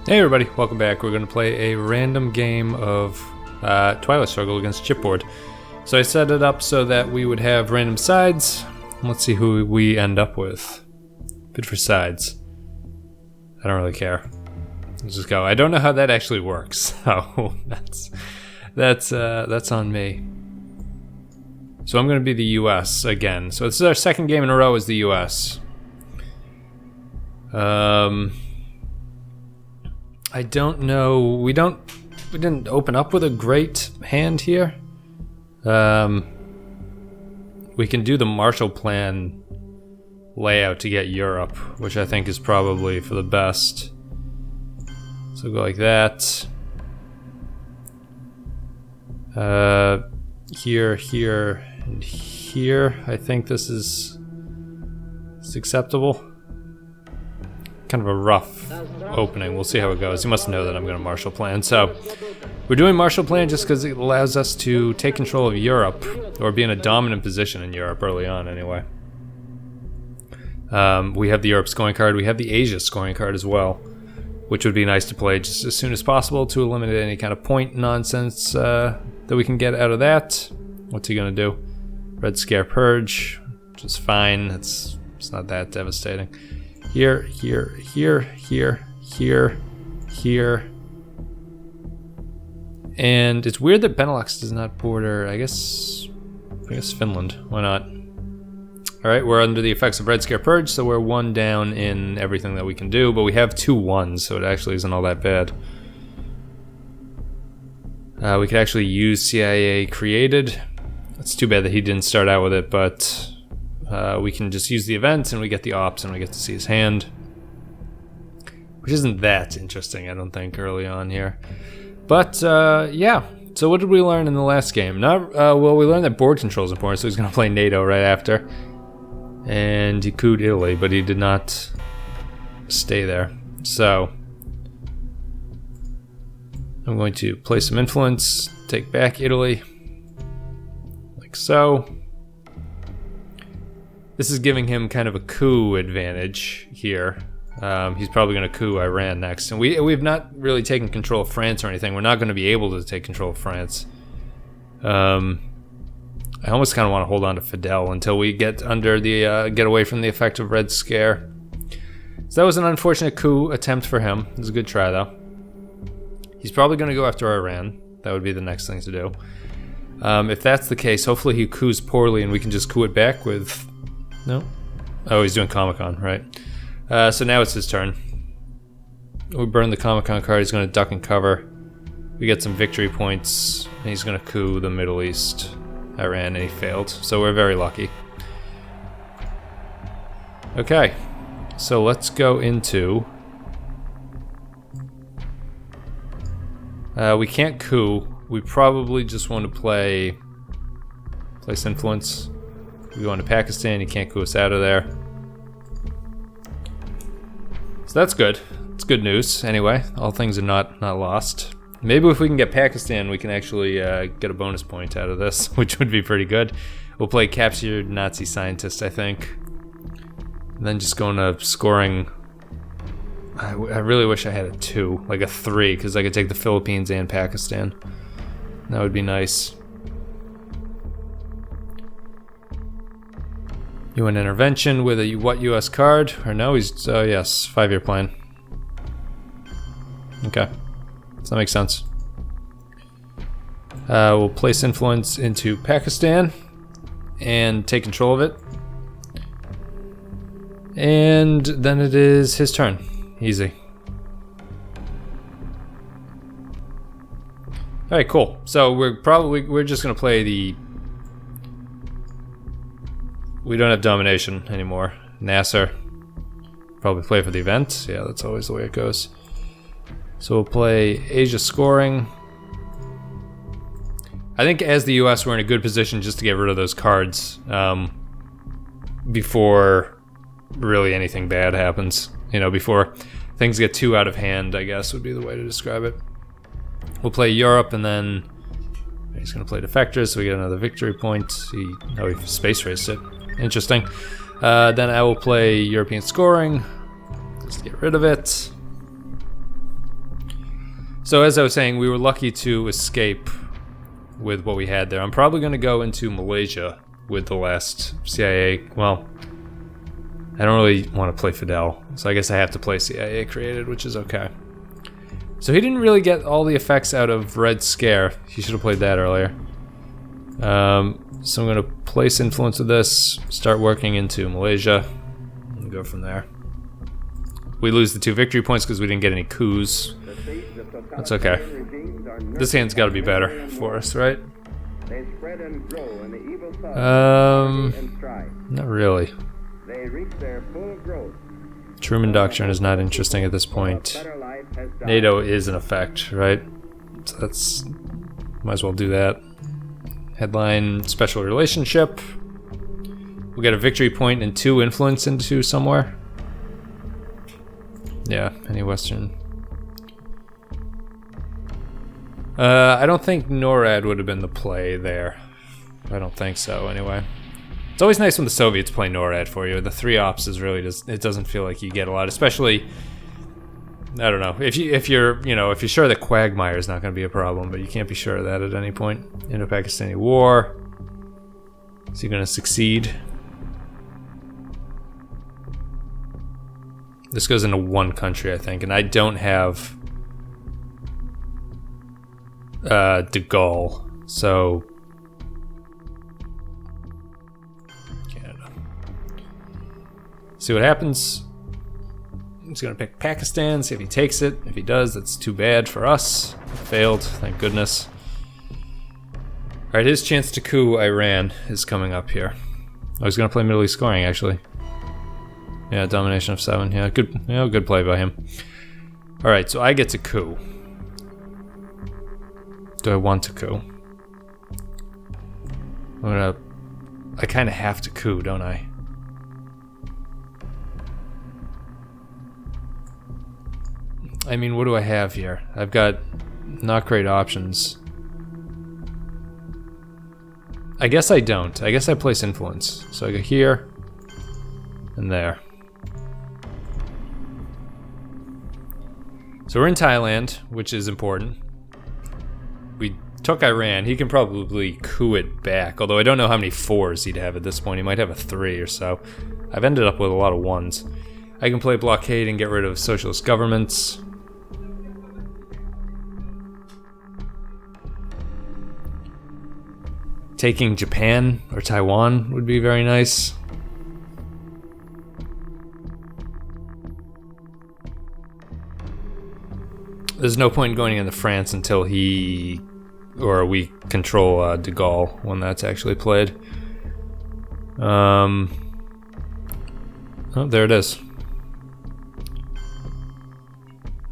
Hey everybody, welcome back. We're going to play a random game of Twilight Struggle against chipboard. So I set it up so that we would have random sides. Let's see who we end up with. Bid for sides. I don't really care. Let's just go. I don't know how that actually works, so that's on me. So I'm going to be the US again. So this is our second game in a row as the US. I don't know. We didn't open up with a great hand here. We can do the Marshall Plan layout to get Europe, which I think is probably for the best. So go like that. Here, here, and here. I think this is acceptable. Kind of a rough opening. We'll see how it goes. You must know that I'm going to Marshall Plan. So we're doing Marshall Plan just because it allows us to take control of Europe, or be in a dominant position in Europe early on anyway. We have the Europe scoring card. We have the Asia scoring card as well, which would be nice to play just as soon as possible to eliminate any kind of point nonsense that we can get out of that. What's he going to do? Red Scare Purge, which is fine. It's not that devastating. Here, here, here, here, here, here. And it's weird that Benelux does not border, I guess Finland. Why not? Alright, we're under the effects of Red Scare Purge, so we're one down in everything that we can do, but we have 2 ones, so it actually isn't all that bad. We could actually use CIA created. It's too bad that he didn't start out with it, but we can just use the events and we get the ops and we get to see his hand. Which isn't that interesting, I don't think, early on here. But, yeah. So what did we learn in the last game? Well, we learned that board control is important, so he's going to play NATO right after. And he couped Italy, but he did not stay there. So I'm going to play some influence, take back Italy, like so. This is giving him kind of a coup advantage here. He's probably going to coup Iran next. And we've not really taken control of France or anything. We're not going to be able to take control of France. I almost kind of want to hold on to Fidel until we get under the get away from the effect of Red Scare. So that was an unfortunate coup attempt for him. It was a good try though. He's probably going to go after Iran. That would be the next thing to do. If that's the case, hopefully he coups poorly and we can just coup it back with... No? Oh, he's doing Comic-Con, right. So now it's his turn. We burn the Comic-Con card, he's going to duck and cover. We get some victory points, and he's going to coup the Middle East, Iran, and he failed. So we're very lucky. Okay, so let's go into... we can't coup. We probably just want to place influence. We go into Pakistan, you can't coup us out of there. So that's good. It's good news. Anyway, all things are not lost. Maybe if we can get Pakistan, we can actually get a bonus point out of this, which would be pretty good. We'll play captured Nazi scientist, I think. And then just go into scoring. I really wish I had a 2, like a 3, because I could take the Philippines and Pakistan. That would be nice. UN intervention with a what US card? Or no, he's, yes, 5-year plan. Okay, does that make sense? We'll place influence into Pakistan and take control of it. And then it is his turn. Easy. Alright, cool. So we're just gonna play the... We don't have domination anymore. Nasser. Probably play for the event. Yeah, that's always the way it goes. So we'll play Asia scoring. I think as the US we're in a good position just to get rid of those cards before really anything bad happens. You know, before things get too out of hand, I guess would be the way to describe it. We'll play Europe and then he's going to play defectors, so we get another victory point. He space raced it. Interesting. Then I will play European scoring, just to get rid of it. So as I was saying, we were lucky to escape with what we had there. I'm probably going to go into Malaysia with the last CIA. Well, I don't really want to play Fidel, so I guess I have to play CIA created, which is okay. So he didn't really get all the effects out of Red Scare. He should have played that earlier. So I'm going to place influence of this, start working into Malaysia, and go from there. We lose the 2 victory points because we didn't get any coups. That's okay. This hand's got to be better for us, right? Not really. Truman Doctrine is not interesting at this point. NATO is in effect, right? So that's... might as well do that. Headline, special relationship. We got a victory point and 2 influence into somewhere. Yeah, any Western. I don't think NORAD would have been the play there. I don't think so, anyway. It's always nice when the Soviets play NORAD for you. The 3 ops is really just, it doesn't feel like you get a lot, especially, I don't know, if you're sure that Quagmire is not going to be a problem, but you can't be sure of that at any point. Indo-Pakistani War. Is he going to succeed? This goes into 1 country, I think, and I don't have de Gaulle, so Canada. See what happens. He's gonna pick Pakistan, see if he takes it. If he does, that's too bad for us. Failed, thank goodness. Alright, his chance to coup Iran is coming up here. Oh, he's gonna play Middle East scoring, actually. Yeah, domination of 7. Yeah, good play by him. Alright, so I get to coup. Do I want to coup? I kind of have to coup, don't I? I mean, what do I have here? I've got not great options. I guess I don't. I guess I place influence. So I go here and there. So we're in Thailand, which is important. We took Iran. He can probably coup it back, although I don't know how many 4s he'd have at this point. He might have a 3 or so. I've ended up with a lot of 1s. I can play blockade and get rid of socialist governments. Taking Japan or Taiwan would be very nice. There's no point in going into France until he or we control de Gaulle when that's actually played. Oh, there it is.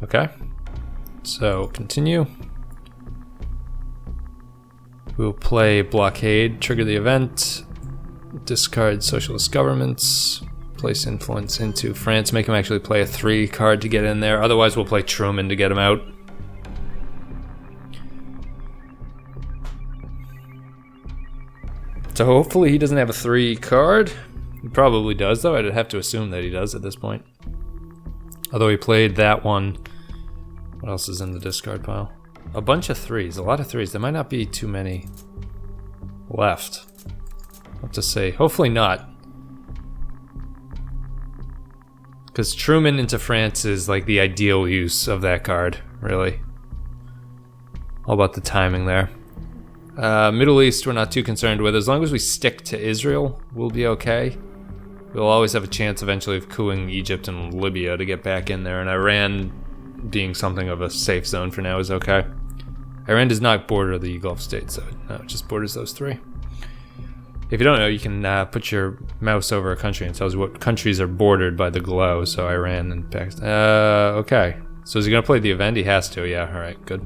Okay. So continue. We'll play blockade, trigger the event, discard socialist governments, place influence into France, make him actually play a 3 card to get in there. Otherwise, we'll play Truman to get him out. So hopefully he doesn't have a 3 card. He probably does, though. I'd have to assume that he does at this point. Although he played that one. What else is in the discard pile? A bunch of 3s, a lot of 3s. There might not be too many left. What to say? Hopefully not. Because Truman into France is like the ideal use of that card, really. All about the timing there. Middle East we're not too concerned with. As long as we stick to Israel, we'll be okay. We'll always have a chance eventually of coupping Egypt and Libya to get back in there, and Iran being something of a safe zone for now is okay. Iran does not border the Gulf states, so no, it just borders those 3. If you don't know, you can put your mouse over a country and it tells you what countries are bordered by the glow, so Iran and Pakistan. Okay. So is he going to play the event? He has to, yeah, alright, good.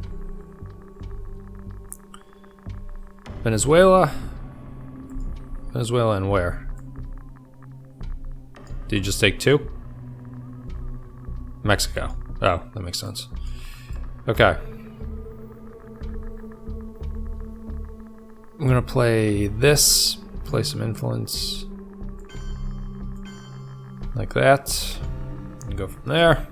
Venezuela? Venezuela and where? Did you just take 2? Mexico. Oh, that makes sense. Okay. I'm gonna play this, play some influence. Like that. And go from there.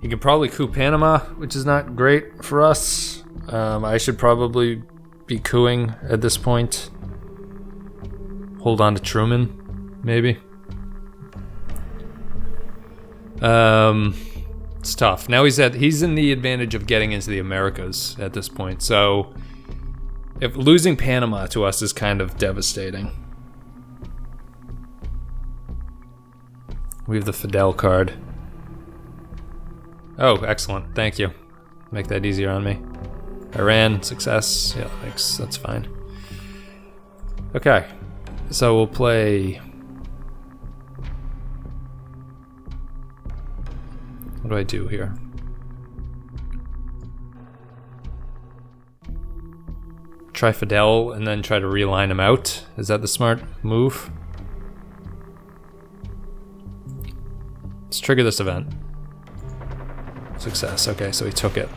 He can probably coup Panama, which is not great for us. I should probably be coupping at this point. Hold on to Truman, maybe. It's tough. Now he's in the advantage of getting into the Americas at this point. So if losing Panama to us is kind of devastating. We have the Fidel card. Oh, excellent. Thank you. Make that easier on me. Iran, success. Yeah, that's fine. Okay. So we'll play... What do I do here? Try Fidel and then try to realign him out. Is that the smart move? Let's trigger this event. Success. Okay, so he took it.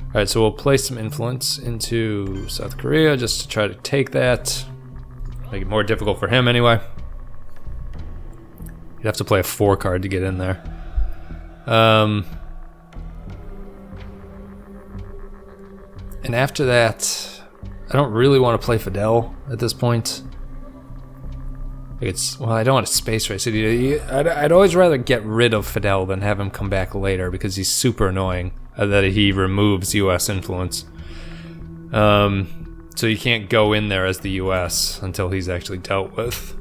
Alright, so we'll place some influence into South Korea just to try to take that. Make it more difficult for him anyway. You'd have to play a 4 card to get in there. And after that, I don't really want to play Fidel at this point. Well, I don't want to space race it. I'd always rather get rid of Fidel than have him come back later because he's super annoying that he removes U.S. influence. So you can't go in there as the U.S. until he's actually dealt with.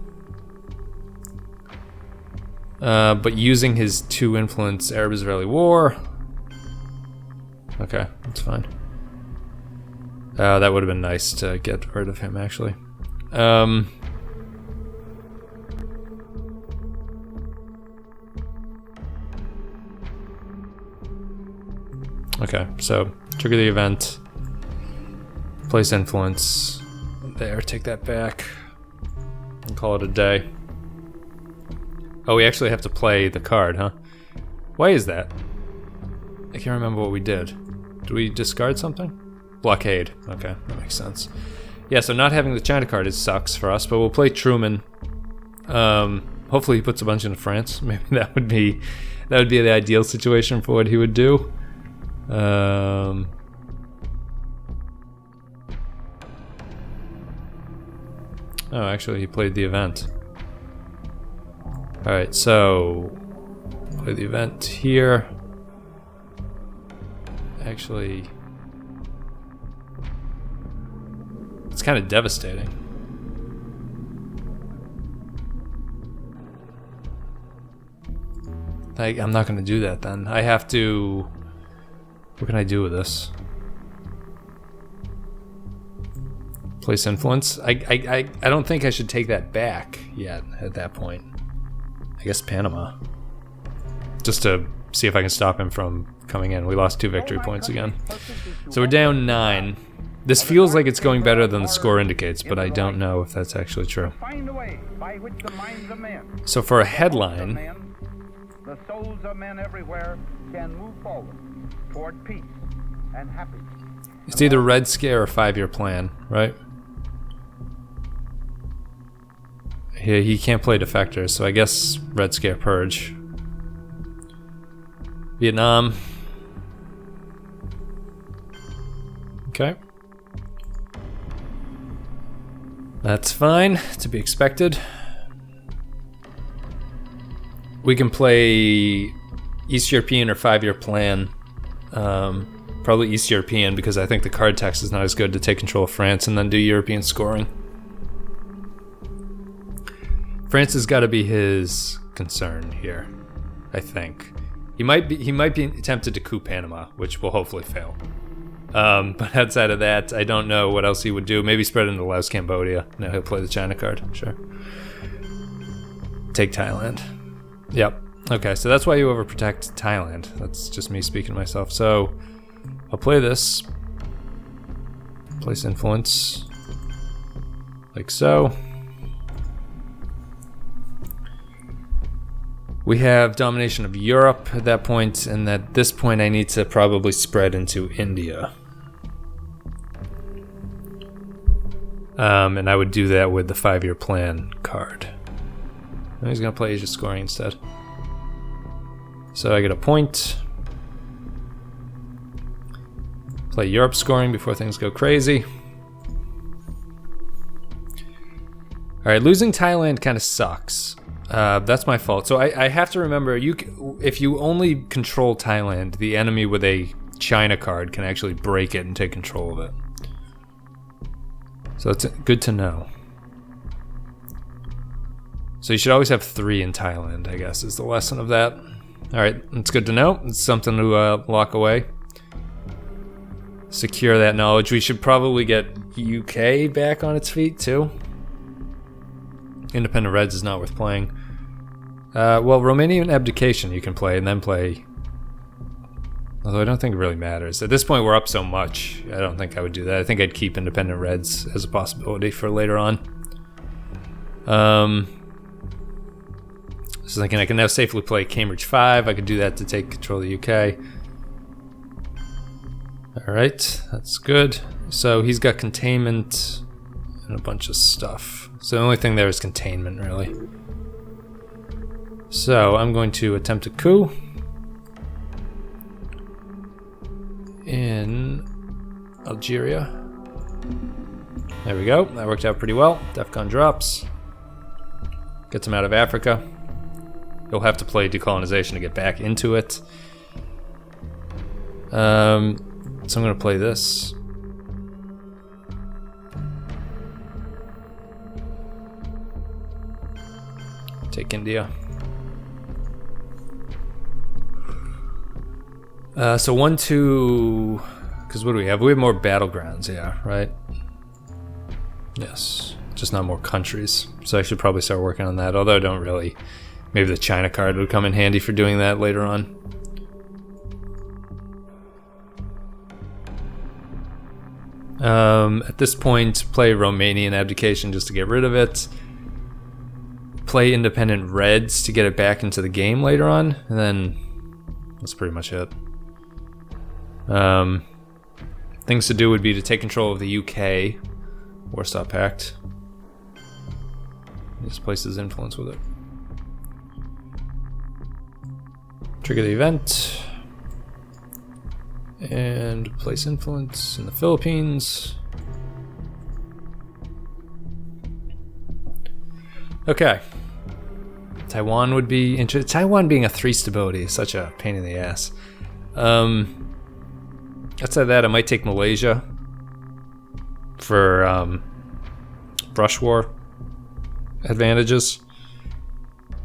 But using his 2 influence Arab-Israeli war. Okay, that's fine. That would have been nice to get rid of him, actually. Okay, so trigger the event. Place influence. There, take that back. And call it a day. Oh, we actually have to play the card, huh? Why is that? I can't remember what we did. Did we discard something? Blockade. Okay, that makes sense. Yeah, so not having the China card sucks for us, but we'll play Truman. Hopefully he puts a bunch into France. Maybe that would be the ideal situation for what he would do. Oh, actually he played the event. Alright, so play the event here. Actually, it's kind of devastating. I'm not going to do that then. I have to... What can I do with this? Place influence? I don't think I should take that back yet at that point. I guess Panama. Just to see if I can stop him from coming in. We lost 2 victory points again. So we're down 9. This feels like it's going better than the score indicates, but I don't know if that's actually true. So for a headline... The souls of men everywhere can move forward toward peace and happiness. It's either Red Scare or 5-year plan, right? Yeah, he can't play defectors, so I guess Red Scare Purge. Vietnam. Okay. That's fine, to be expected. We can play East European or 5-year plan. Probably East European because I think the card text is not as good to take control of France and then do European scoring. France has got to be his concern here, I think. He might be tempted to coup Panama, which will hopefully fail. But outside of that, I don't know what else he would do. Maybe spread into Laos, Cambodia. No, he'll play the China card, sure. Take Thailand. Yep. Okay, so that's why you overprotect Thailand. That's just me speaking to myself. So I'll play this. Place influence. Like so. We have domination of Europe at that point, and at this point I need to probably spread into India. And I would do that with the 5-year plan card. And he's going to play Asia scoring instead. So I get a point. Play Europe scoring before things go crazy. Alright, losing Thailand kind of sucks. That's my fault. So I have to remember, if you only control Thailand, the enemy with a China card can actually break it and take control of it. So it's good to know. So you should always have 3 in Thailand, I guess, is the lesson of that. Alright, it's good to know. It's something to lock away. Secure that knowledge. We should probably get UK back on its feet, too. Independent Reds is not worth playing. Well, Romanian Abdication you can play, and then play... Although I don't think it really matters. At this point, we're up so much. I don't think I would do that. I think I'd keep Independent Reds as a possibility for later on. So thinking I can now safely play Cambridge 5. I could do that to take control of the UK. Alright, that's good. So he's got containment and a bunch of stuff. So the only thing there is containment, really. So I'm going to attempt a coup in Algeria. There we go. That worked out pretty well. DEFCON drops. Gets him out of Africa. You'll have to play decolonization to get back into it. So I'm going to play this. Take India. So 1, 2... Because what do we have? We have more battlegrounds, yeah, right? Yes. Just not more countries. So I should probably start working on that, although I don't really... Maybe the China card would come in handy for doing that later on. At this point, play Romanian Abdication just to get rid of it. Play Independent Reds to get it back into the game later on, and then that's pretty much it. Things to do would be to take control of the UK, Warsaw Pact. This place's influence with it. Trigger the event. And place influence in the Philippines. Okay. Taiwan would be interesting. Taiwan being a 3 stability is such a pain in the ass. Outside that, I might take Malaysia for brush war advantages.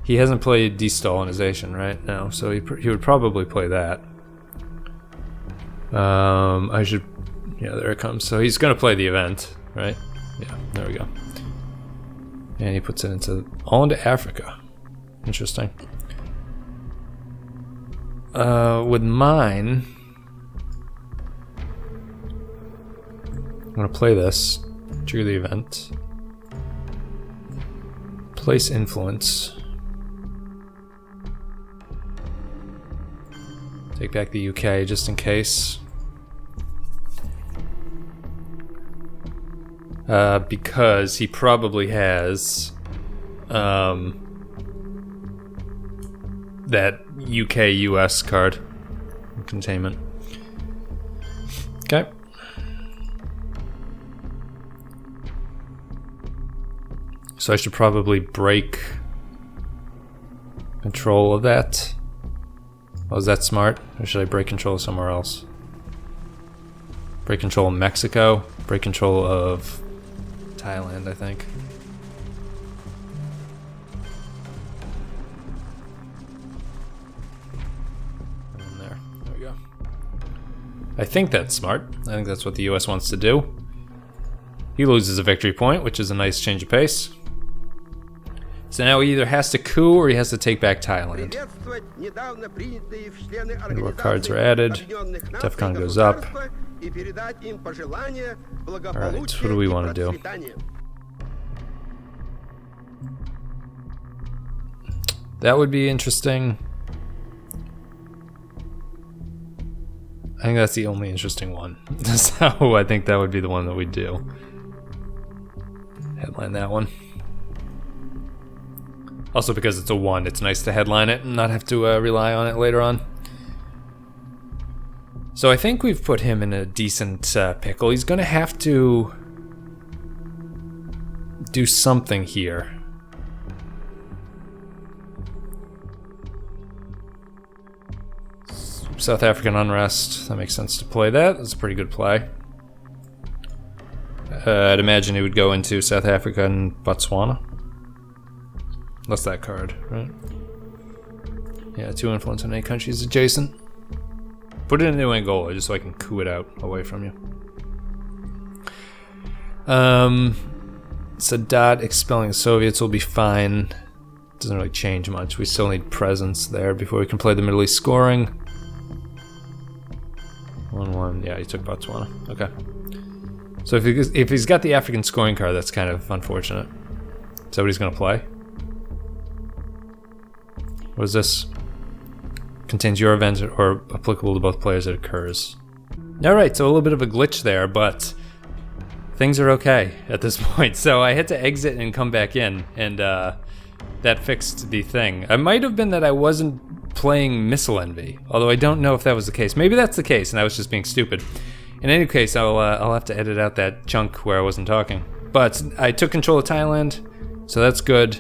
He hasn't played de-Stalinization, right? No, so he would probably play that. I should... Yeah, there it comes. So he's going to play the event, right? Yeah, there we go. And he puts it all into Africa. Interesting. With mine... I'm going to play this. Trigger the event. Place influence. Take back the UK just in case. Because he probably has that UK-US card. Containment. Okay. So I should probably break control of that. Oh, is that smart? Or should I break control of somewhere else? Break control of Mexico. Break control of Thailand, I think. And there we go. I think that's smart. I think that's what the US wants to do. He loses a victory point, which is a nice change of pace. So now he either has to coup or he has to take back Thailand. More cards are added. DEFCON goes up. Alright, what do we want to do? That would be interesting. I think that's the only interesting one. So I think that would be the one that we do. Headline that one. Also because it's a 1, it's nice to headline it and not have to rely on it later on. So I think we've put him in a decent pickle. He's going to have to do something here. South African unrest. That makes sense to play that. That's a pretty good play. I'd imagine he would go into South Africa and Botswana. That's that card, right? Yeah, 2 influence on 8 countries adjacent. Put it into Angola just so I can coup it out away from you. Sadat expelling the Soviets will be fine. Doesn't really change much. We still need presence there before we can play the Middle East scoring. 1-1. Yeah, he took Botswana. Okay. So if he's got the African scoring card, that's kind of unfortunate. Is that what he's going to play? What is this? Contains your event or applicable to both players that occurs. Alright, so a little bit of a glitch there, but things are okay at this point. So I had to exit and come back in, and that fixed the thing. It might have been that I wasn't playing Missile Envy, although I don't know if that was the case. Maybe that's the case, and I was just being stupid. In any case, I'll have to edit out that chunk where I wasn't talking. But I took control of Thailand, so that's good.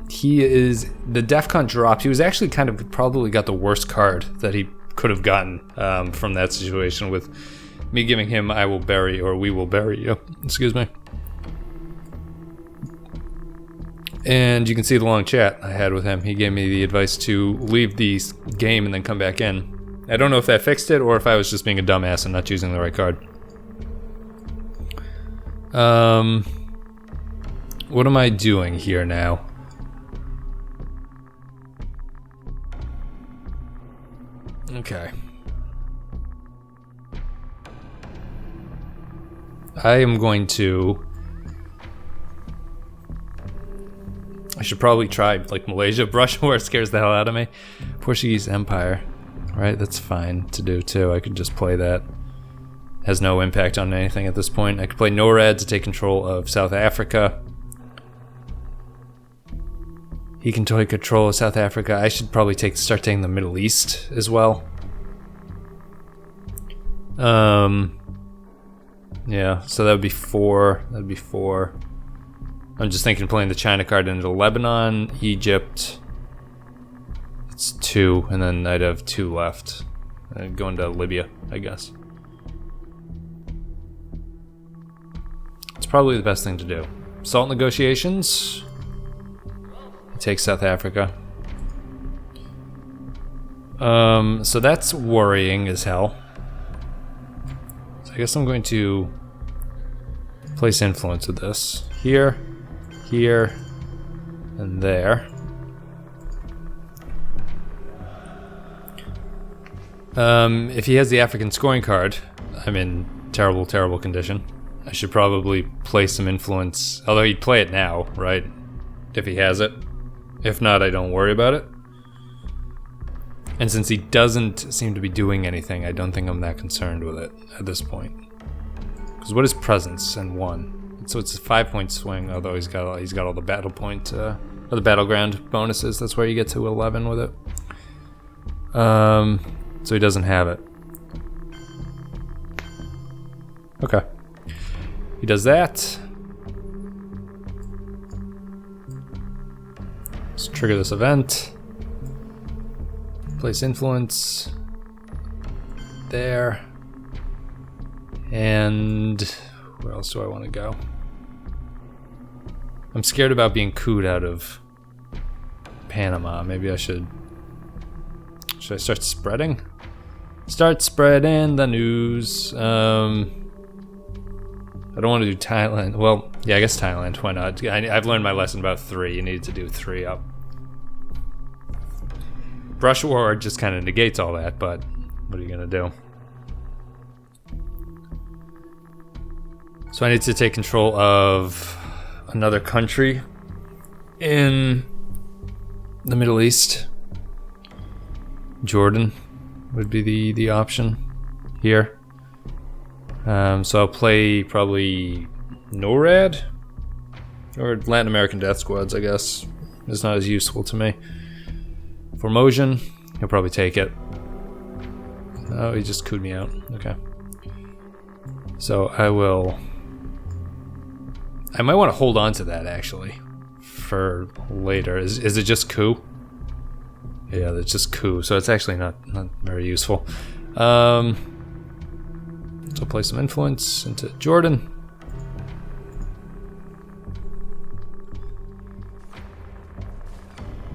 He is the DEFCON dropped. He was actually kind of probably got the worst card that he could have gotten from that situation with me giving him "I will bury" or "We will bury you." Excuse me. And you can see the long chat I had with him. He gave me the advice to leave the game and then come back in. I don't know if that fixed it or if I was just being a dumbass and not choosing the right card. What am I doing here now? Okay. I am going to... I should probably try, like, Malaysia. Brush War scares the hell out of me. Portuguese Empire. Right, that's fine to do, too. I could just play that. Has no impact on anything at this point. I could play NORAD to take control of South Africa. He can take control of South Africa. I should probably start taking the Middle East as well. Yeah, so that would be 4. That'd be 4. I'm just thinking playing the China card into Lebanon, Egypt. It's 2, and then I'd have 2 left. I'd go into Libya, I guess. It's probably the best thing to do. SALT negotiations. Take South Africa. So that's worrying as hell. So I guess I'm going to place influence with this. Here, here, and there. If he has the African scoring card, I'm in terrible, terrible condition. I should probably play some influence, although he'd play it now, right? If he has it. If not, I don't worry about it. And since he doesn't seem to be doing anything, I don't think I'm that concerned with it at this point. Because what is presence and 1? So it's a 5-point swing, although he's got all the battle point, or the battleground bonuses. That's where you get to 11 with it. So he doesn't have it. Okay. He does that. Let's trigger this event. Place influence. There. And where else do I want to go? I'm scared about being cooed out of Panama. Maybe I should... Should I start spreading? Start spreading the news. I don't want to do Thailand. Well, yeah, I guess Thailand. Why not? I've learned my lesson about 3. You need to do 3 up. Brush War just kind of negates all that, but what are you going to do? So I need to take control of another country in the Middle East. Jordan would be the option here. So I'll play probably NORAD or Latin American Death Squads, I guess. It's not as useful to me. Formosan, he'll probably take it. Oh, he just cooed me out. Okay. So I might want to hold on to that actually for later. Is it just coup? Yeah, it's just coup. So it's actually not very useful. So play some influence into Jordan.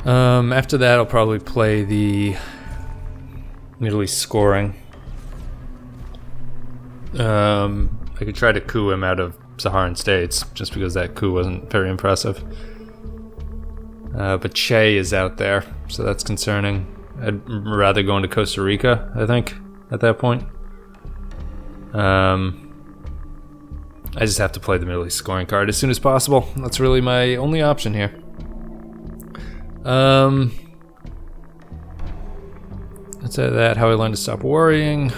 After that, I'll probably play the Middle East scoring. I could try to coup him out of Saharan states, just because that coup wasn't very impressive. But Che is out there, so that's concerning. I'd rather go into Costa Rica, I think, at that point. I just have to play the Middle East scoring card as soon as possible. That's really my only option here. Outside of that, how I learned to stop worrying.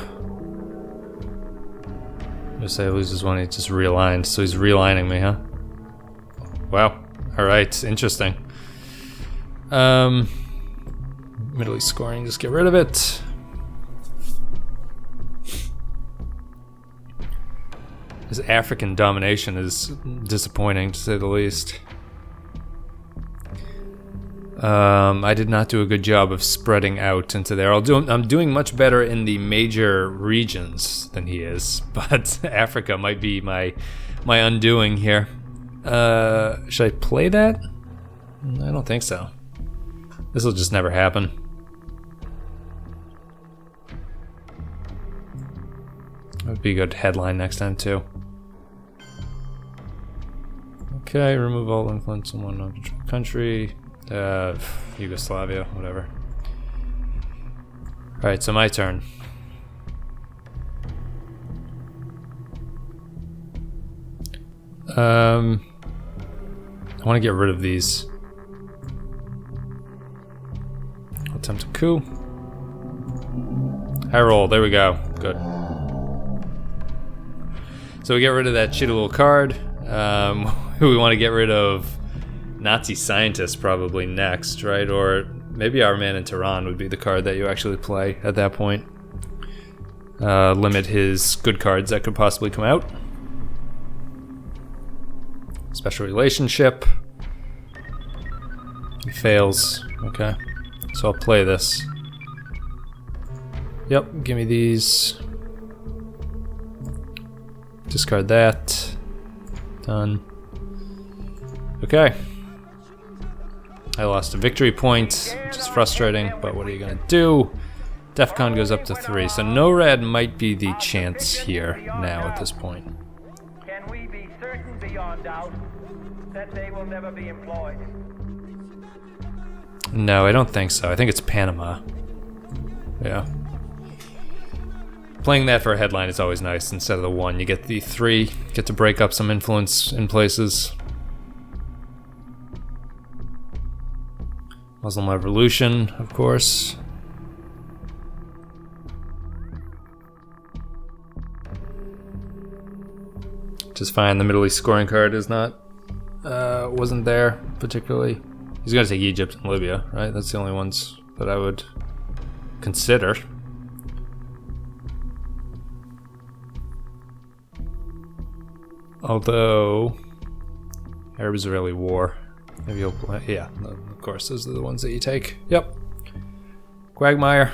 Just say he loses one, he just realigned, so he's realigning me, huh? Wow. Alright, interesting. Middle East scoring, just get rid of it. This African domination is disappointing, to say the least. I did not do a good job of spreading out into there. I'm doing much better in the major regions than he is, but Africa might be my undoing here. Should I play that? I don't think so. This will just never happen. That would be a good headline next time too. Okay, remove all influence in one non-controlled country. Yugoslavia, whatever. Alright, so my turn. I want to get rid of these. Attempt a coup. High roll, there we go. Good. So we get rid of that shitty little card. We want to get rid of Nazi scientists probably next, right? Or maybe our man in Tehran would be the card that you actually play at that point. Limit his good cards that could possibly come out. Special relationship. He fails. Okay. So I'll play this. Yep, give me these. Discard that. Done. Okay. I lost a victory point, which is frustrating, but what are you gonna do? DEFCON goes up to 3, so NORAD might be the chance here now at this point. Can we be certain beyond doubt that they will never be employed? No, I don't think so. I think it's Panama. Yeah. Playing that for a headline is always nice. Instead of the 1, you get the 3. Get to break up some influence in places. Muslim Revolution, of course. Which is fine. The Middle East scoring card is not, wasn't there particularly. He's gonna take Egypt and Libya, right? That's the only ones that I would consider. Although, Arab-Israeli war. Maybe he'll play. Yeah, of course, those are the ones that you take. Yep. Quagmire.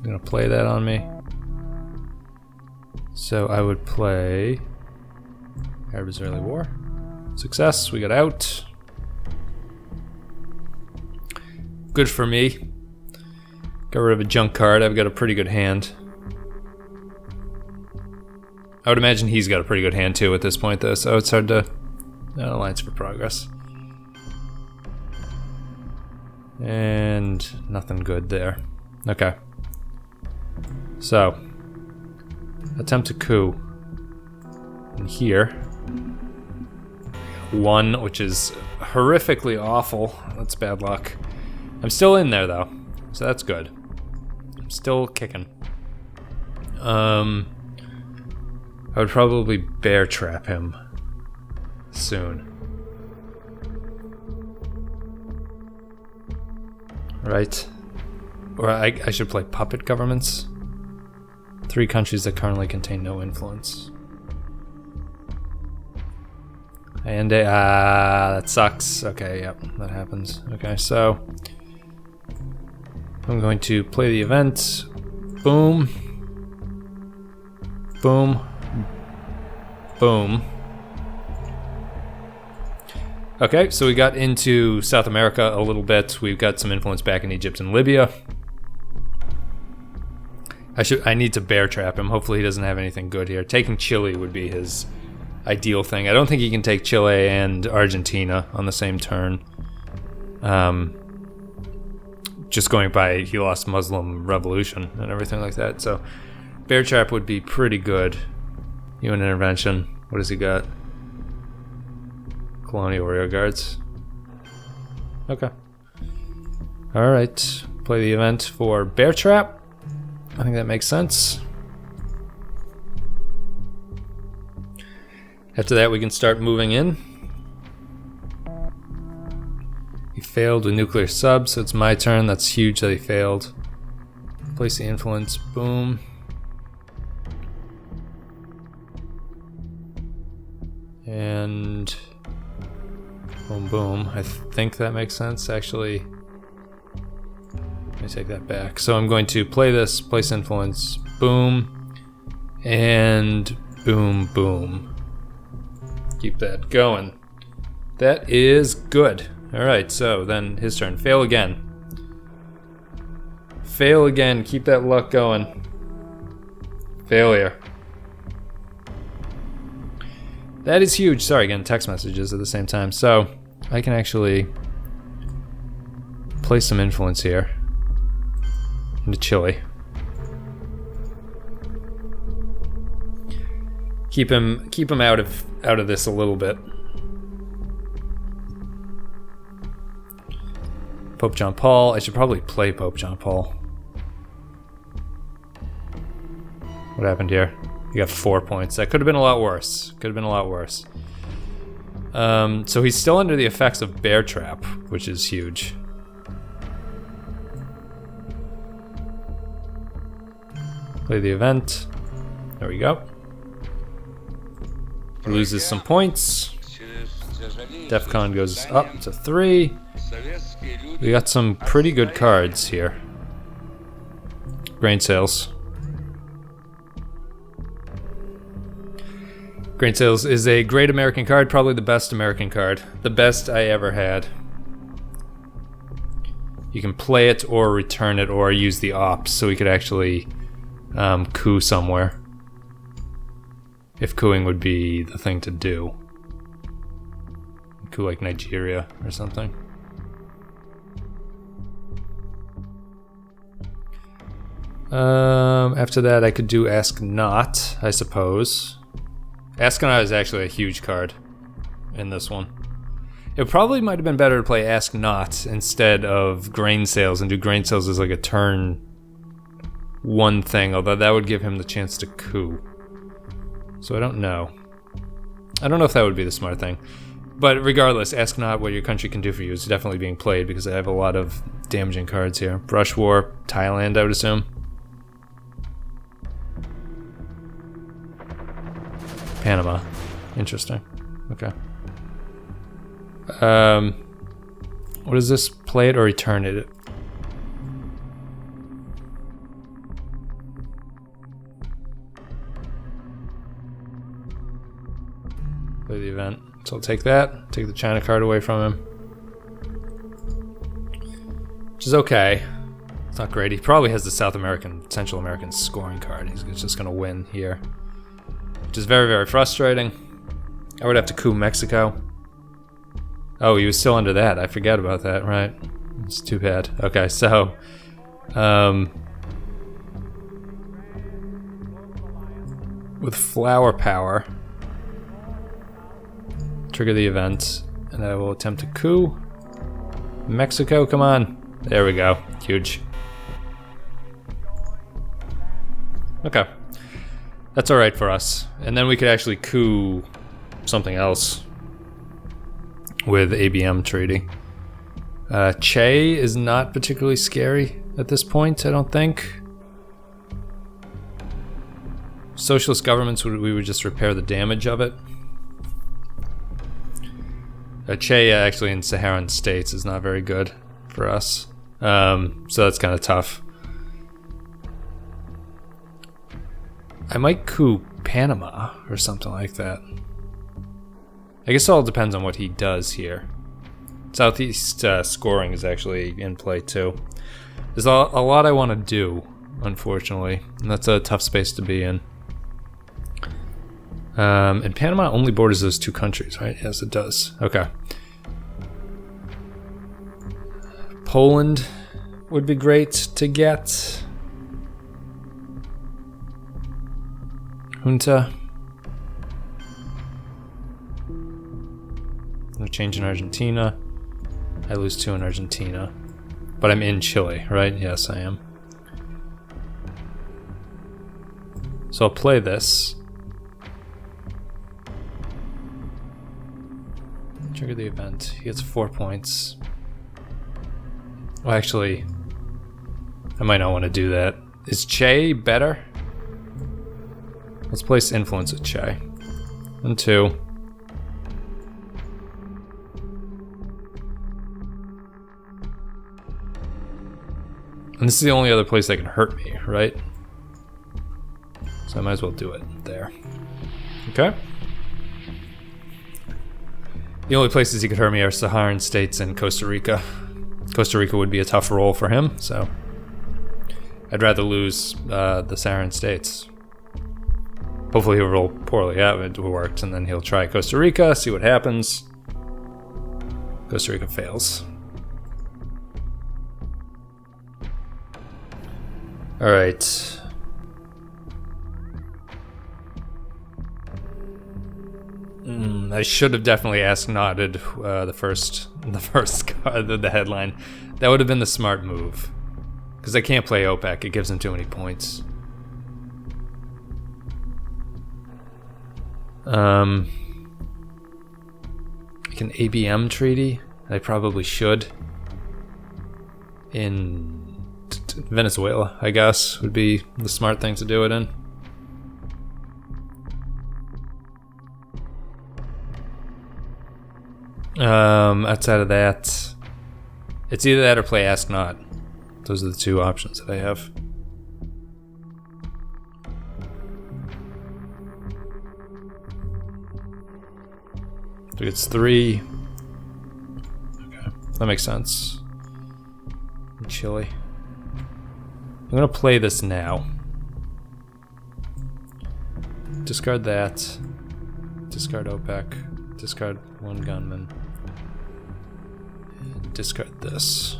Gonna play that on me. So I would play Arab-Israeli war. Success, we got out. Good for me. Got rid of a junk card. I've got a pretty good hand. I would imagine he's got a pretty good hand too at this point though, so it's hard to... Alliance for Progress. And nothing good there. Okay. So, attempt a coup. And here. 1, which is horrifically awful. That's bad luck. I'm still in there though, so that's good. I'm still kicking. I would probably bear trap him soon. Right. Or I should play puppet governments. 3 countries that currently contain no influence. And that sucks. Okay, yep, that happens. Okay, so I'm going to play the event. Boom. Boom. Boom. Okay, so we got into South America a little bit. We've got some influence back in Egypt and Libya. I need to bear trap him. Hopefully he doesn't have anything good here. Taking Chile would be his ideal thing. I don't think he can take Chile and Argentina on the same turn. Just going by, he lost Muslim revolution and everything like that. So bear trap would be pretty good. UN intervention. What has he got? Colonial rear guards. Okay. Alright. Play the event for bear trap. I think that makes sense. After that, we can start moving in. He failed with nuclear subs, so it's my turn. That's huge that he failed. Place the influence. Boom. And boom, boom. I think that makes sense, actually. Let me take that back. So I'm going to play this, place influence, boom, and boom, boom. Keep that going. That is good. Alright, so then his turn. Fail again. Fail again. Keep that luck going. Failure. That is huge. Sorry, again, text messages at the same time. So I can actually place some influence here into Chile. Keep him out of this a little bit. Pope John Paul. I should probably play Pope John Paul. What happened here? You got 4 points. That could have been a lot worse. Could have been a lot worse. So he's still under the effects of bear trap, which is huge. Play the event. There we go. He loses some points. DEFCON goes up to 3. We got some pretty good cards here. Grain sales. Grain sales is a great American card, probably the best American card. The best I ever had. You can play it or return it or use the ops, so we could actually coup somewhere. If cooing would be the thing to do. Coup like Nigeria or something. After that I could do Ask Not, I suppose. Ask Not is actually a huge card in this one. It probably might have been better to play Ask Not instead of Grain Sales and do Grain Sales as like a turn 1 thing, although that would give him the chance to coup. So I don't know. I don't know if that would be the smart thing. But regardless, Ask Not what your country can do for you is definitely being played because I have a lot of damaging cards here. Brush War, Thailand, I would assume. Panama. Interesting. Okay. What is this? Play it or return it? Play the event. So I'll take that. Take the China card away from him. Which is okay. It's not great. He probably has the Central American scoring card. He's just gonna win here. Which is very, very frustrating. I would have to coup Mexico. Oh, he was still under that. I forgot about that, right? It's too bad. Okay, so with flower power, trigger the event, and I will attempt to coup Mexico. Come on. There we go. Huge. Okay. That's alright for us. And then we could actually coup something else with ABM treaty. Che is not particularly scary. at this point, I don't think. Socialist governments, we would just repair the damage of it. Che actually in Saharan states is not very good for us. So that's kind of tough. I might coup Panama or something like that. I guess it all depends on what he does here. Southeast scoring is actually in play too. There's a lot I want to do, unfortunately, and that's a tough space to be in. And Panama only borders those two countries, right? Yes, it does. Okay. Poland would be great to get. Junta. No change in Argentina. I lose 2 in Argentina. But I'm in Chile, right? Yes, I am. So I'll play this. Trigger the event. He gets 4 points. Well, actually, I might not want to do that. Is Che better? Let's place influence with Che. And 2. And this is the only other place that can hurt me, right? So I might as well do it there. Okay. The only places he could hurt me are Saharan states and Costa Rica. Costa Rica would be a tough roll for him, so I'd rather lose the Saharan states. Hopefully he'll roll poorly. Yeah, it worked, and then he'll try Costa Rica, see what happens. Costa Rica fails. All right. I should have definitely asked Knotted the first card, the headline. That would have been the smart move, because I can't play OPEC. It gives him too many points. Like an ABM treaty. I probably should. In Venezuela, I guess, would be the smart thing to do it in. Outside of that, it's either that or play Ask Not. Those are the 2 options that I have. So it's 3. Okay, that makes sense. Chile. I'm gonna play this now. Discard that. Discard OPEC. Discard 1 gunman. And discard this.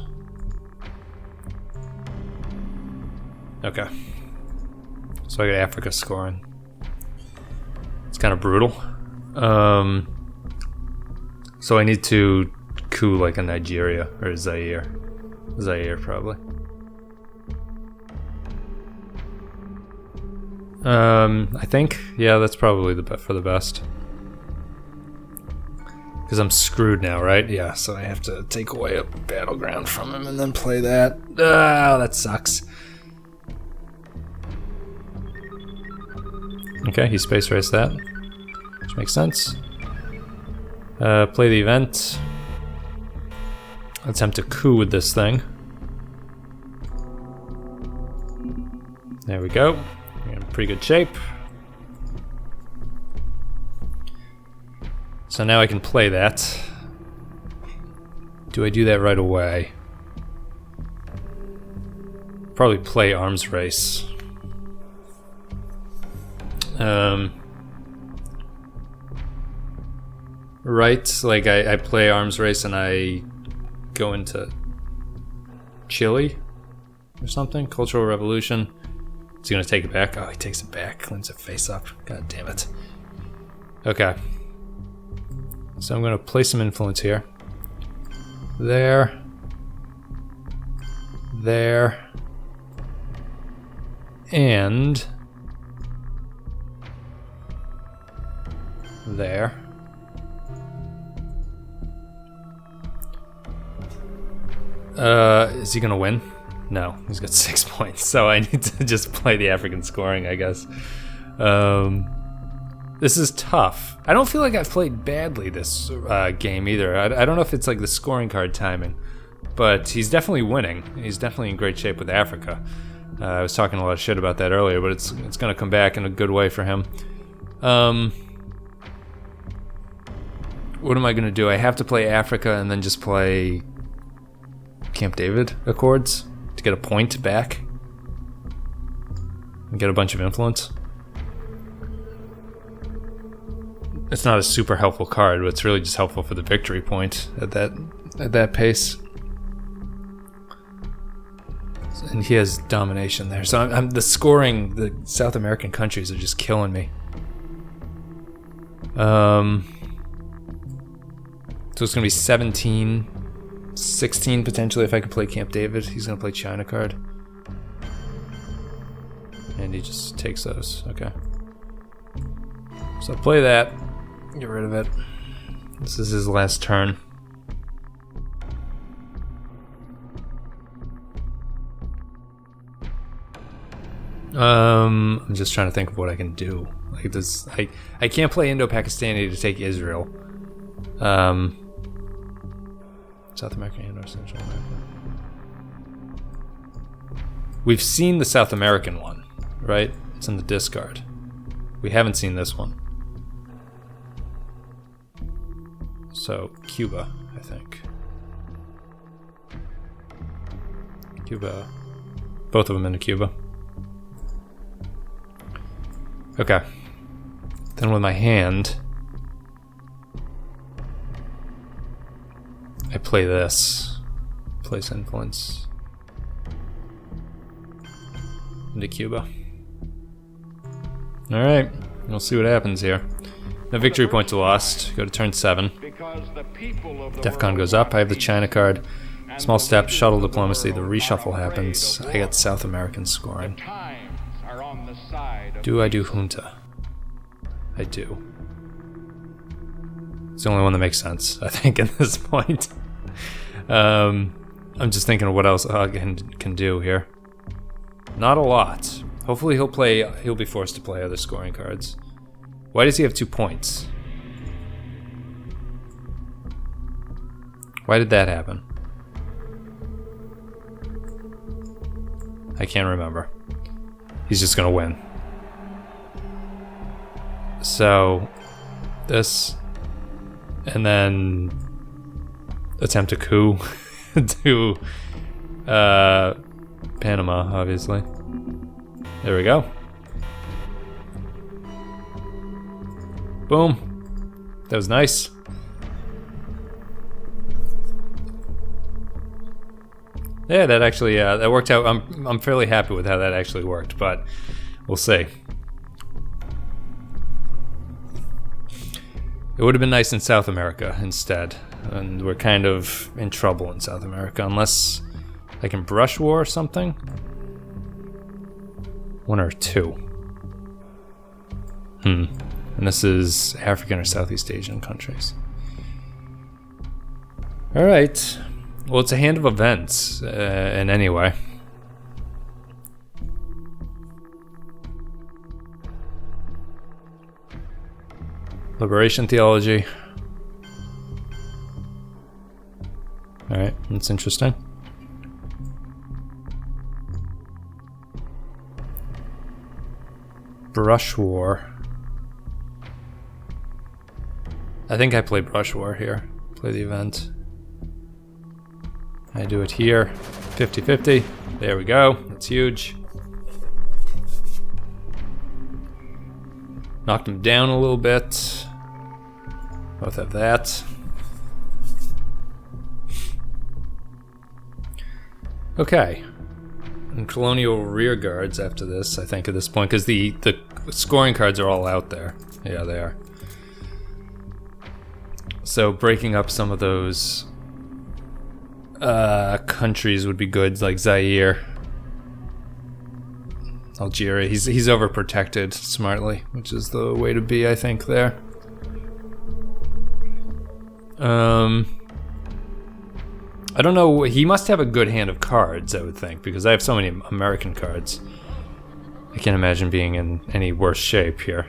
Okay. So I got Africa scoring. It's kind of brutal. So I need to coup like a Nigeria or Zaire. Zaire probably. I think, yeah, that's probably for the best. Because I'm screwed now, right? Yeah, so I have to take away a battleground from him and then play that. Ah, that sucks. Okay, he space raced that, which makes sense. Play the event. Attempt a coup with this thing. There we go. We're in pretty good shape. So now I can play that. Do I do that right away? Probably play arms race. Right, like I play arms race and I go into Chile or something. Cultural Revolution. Is he gonna take it back? Oh, he takes it back. Cleans it face up. God damn it. Okay. So I'm gonna play some influence here. There. There. And there. Is he gonna win? No, he's got 6 points, so I need to just play the African scoring, I guess. This is tough. I don't feel like I've played badly this game either. I don't know if it's like the scoring card timing, but he's definitely winning. He's definitely in great shape with Africa. I was talking a lot of shit about that earlier, but it's going to come back in a good way for him. What am I going to do? I have to play Africa and then just play Camp David Accords to get a point back and get a bunch of influence. It's not a super helpful card, but it's really just helpful for the victory point at that pace. And he has domination there, so I'm the scoring. The South American countries are just killing me. So it's gonna be 17. 16 potentially if I can play Camp David. He's gonna play China card. And he just takes those. Okay. So play that. Get rid of it. This is his last turn. I'm just trying to think of what I can do. Like this, I can't play Indo-Pakistani to take Israel. South America and or Central America. We've seen the South American one, right? It's in the discard. We haven't seen this one. So, Cuba, I think. Cuba. Both of them into Cuba. Okay. Then with my hand, I play this. Place influence into Cuba. Alright, we'll see what happens here. No victory points are lost. Go to turn 7. Defcon goes up. I have the China card. Small step, shuttle diplomacy. The reshuffle happens. I get South American scoring. Do I do junta? I do. It's the only one that makes sense, I think, at this point. I'm just thinking of what else I can do here. Not a lot. Hopefully he'll be forced to play other scoring cards. Why does he have 2 points? Why did that happen? I can't remember. He's just gonna win. So, this, and then attempt a coup to Panama, obviously. There we go. Boom. That was nice. Yeah, that actually that worked out. I'm fairly happy with how that actually worked, but we'll see. It would have been nice in South America instead, and we're kind of in trouble in South America unless I can brush war or something. 1 or 2. And this is African or Southeast Asian countries. Alright. Well, it's a hand of events, in any way. Liberation theology. Alright, that's interesting. Brush war. I think I play brush war here. Play the event. I do it here. 50-50. There we go. That's huge. Knocked him down a little bit. Both have that. Okay. And colonial rear guards after this, I think, at this point, because the scoring cards are all out there. Yeah, they are. So breaking up some of those countries would be good, like Zaire, Algeria. He's overprotected smartly, which is the way to be, I think, there. I don't know, he must have a good hand of cards, I would think, because I have so many American cards. I can't imagine being in any worse shape here.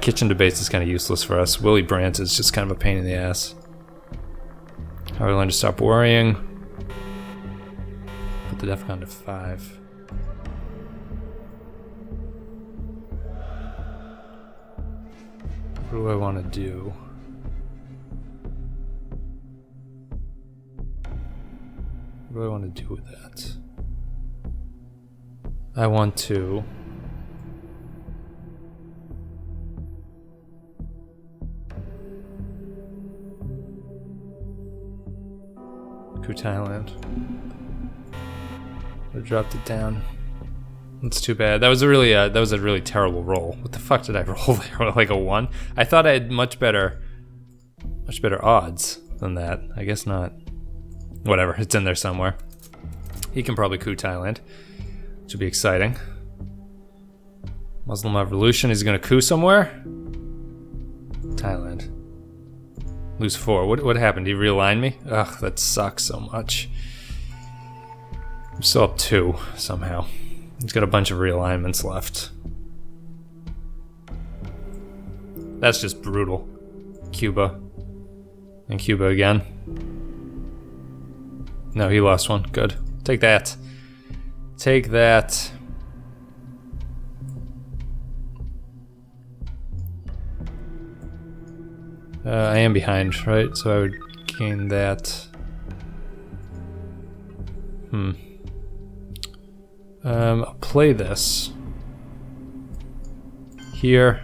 Kitchen debates is kind of useless for us. Willy Brandt is just kind of a pain in the ass. How do I learn to stop worrying? Put the Defcon to 5. What do I want to do? What do I want to do with that? I want to... coup Thailand. I dropped it down. That's too bad. That was a really terrible roll. What the fuck did I roll there? Like a 1? I thought I had much better odds than that. I guess not. Whatever, it's in there somewhere. He can probably coup Thailand, which would be exciting. Muslim Revolution, he's gonna coup somewhere? Thailand. Lose 4. What happened? Did he realign me? Ugh, that sucks so much. I'm still up 2, somehow. He's got a bunch of realignments left. That's just brutal. Cuba. And Cuba again. No, he lost one. Good. Take that. Take that. I am behind, right? So I would gain that. I'll play this. Here,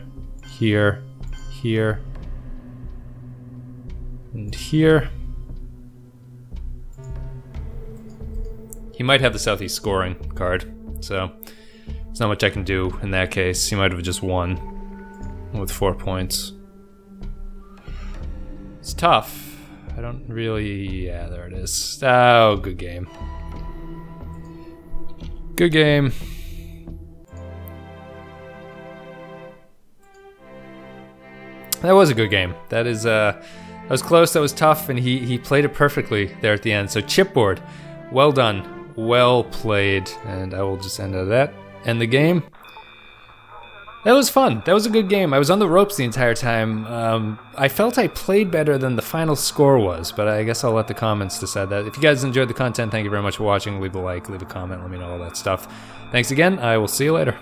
here, here, and here. He might have the Southeast scoring card, so there's not much I can do in that case. He might have just won with 4 points. It's tough. I don't really... yeah, there it is. Oh, good game. Good game. That was a good game. That is, that was close, that was tough, and he played it perfectly there at the end. So chipboard, well done. Well played, and I will just end at that. End the game. That was fun. That was a good game. I was on the ropes the entire time. I felt I played better than the final score was, but I guess I'll let the comments decide that. If you guys enjoyed the content, thank you very much for watching. Leave a like, leave a comment, let me know all that stuff. Thanks again. I will see you later.